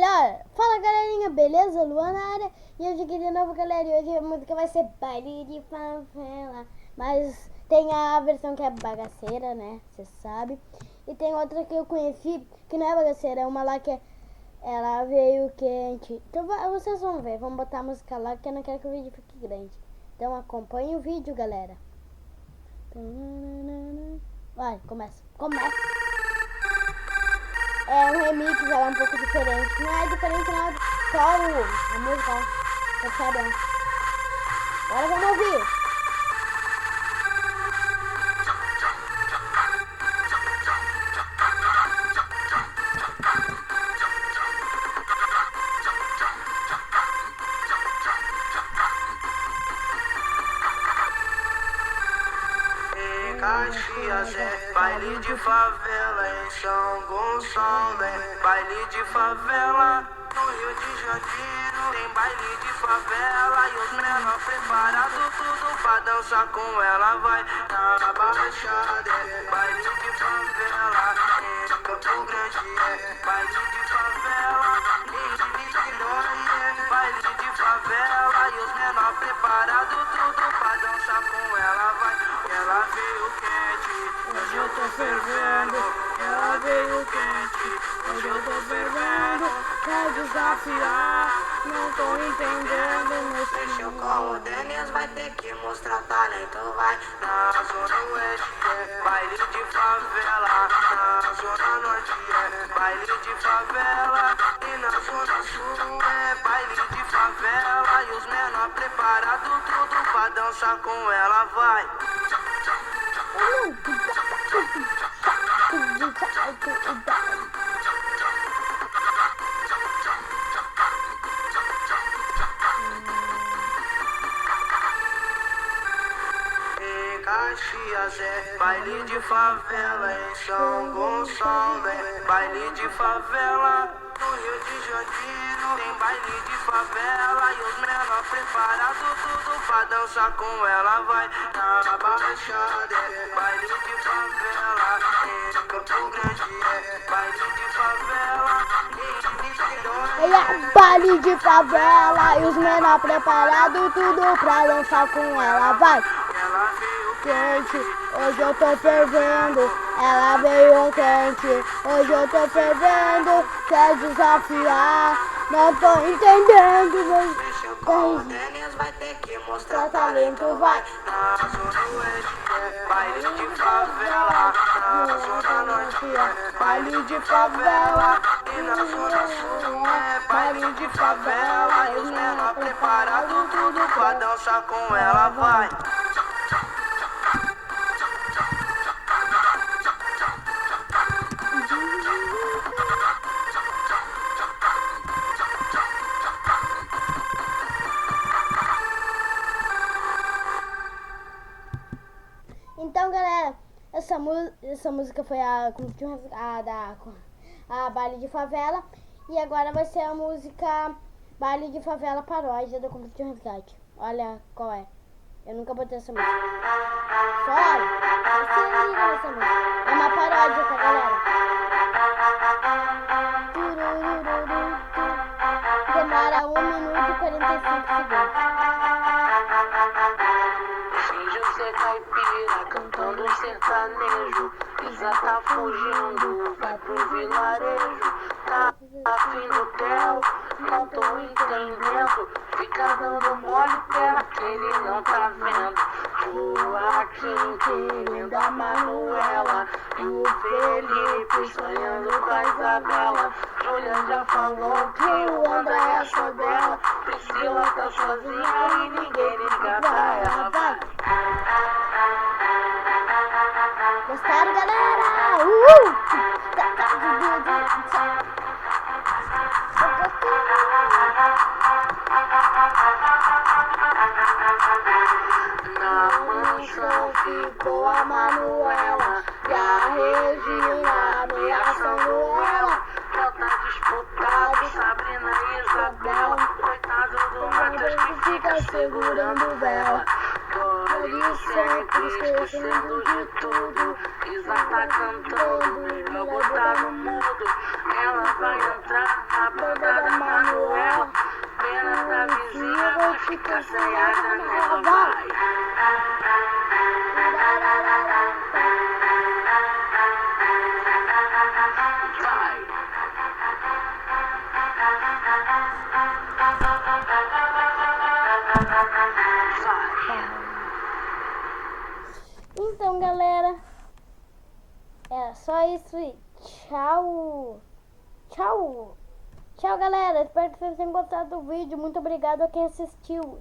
melhor. Fala galerinha, beleza? Luana na área. E hoje aqui de novo, galera. E hoje a música vai ser Baile de Favela. Mas tem a versão que é bagaceira, né? Você sabe. E tem outra que eu conheci, que não é bagaceira. É uma lá que ela veio quente. Então vocês vão ver. Vamos botar a música lá, que eu não quero que o vídeo fique grande. Então acompanhe o vídeo, galera. Vai, começa. É um remix, ela é um pouco diferente. Não é diferente nada, só a música, percebem? Agora vamos ouvir. Caxias é baile de favela, em São Gonçalo é baile de favela. No Rio de Janeiro tem baile de favela e os menores preparados tudo pra dançar com ela. Vai na Baixada é baile de favela, em Campo Grande é baile de favela, em Niterói é baile de favela e os menores preparados tudo pra dançar com ela. Vai. Ela veio quente, hoje eu tô fervendo. Ela veio quente, hoje eu tô fervendo. Quer desafiar, não tô entendendo. Mexeu com o Denis, vai ter que mostrar talento. Vai na Zona Oeste, é baile de favela. Na Zona Norte é baile de favela. E na Zona Sul é baile de favela. E os menores preparados tudo pra dançar com ela. Vai. Em Caxias é baile de favela, em São Gonçalo é baile de favela. No Rio de Janeiro tem baile de favela e os menores preparados tudo pra dançar com ela. Vai na Baixada é baile de favela, em Campo Grande é baile de favela, em Niterói É baile de favela e os menores preparados tudo pra dançar com ela. Vai. Ela veio Quente, hoje eu tô fervendo. Ela veio quente, hoje eu tô fervendo. Quer desafiar, não tô entendendo. mexeu com o Denis, vai ter que mostrar talento. Vai na Zona Oeste é baile de favela, na Zona Norte é baile de favela, e na Zona Sul é baile de favela. E os menores preparados tudo pra dançar com ela. Vai. Então, galera, essa música foi a Baile de Favela. E agora vai ser a música Baile de Favela Paródia da Conflito de Resgate. Olha qual é. Eu nunca botei essa música. Só olha. Você liga essa música. É uma paródia, tá, galera? Demora 1 minuto e 45 segundos. Finge ser caipira, cantando sertanejo. Isa tá fugindo, vai pro vilarejo. Tá afim do Theo, não tô entendendo. Fica dando mole pra que ele não tá vendo. O Joaquim querendo a Manuela e o Felipe sonhando com a Isabela. Julia já falou que o André é só dela. Priscila tá sozinha e ninguém liga pra ela. Vai. Gostaram, galera? Na mansão ficou a Manuela e a Regina ameaçando ela. Já tá disputado Sabrina e Isabel. Coitado do Matheus que fica segurando vela. Dori sempre esquecendo de tudo. Isa tá cantando, o jogo tá no mudo. Ela vai entrar a banda da Manuel. Pena da vizinha, vou ficar sem a janela. Vai. Então, galera, é só isso e tchau. Tchau. Tchau, galera. Espero que vocês tenham gostado do vídeo. Muito obrigado a quem assistiu.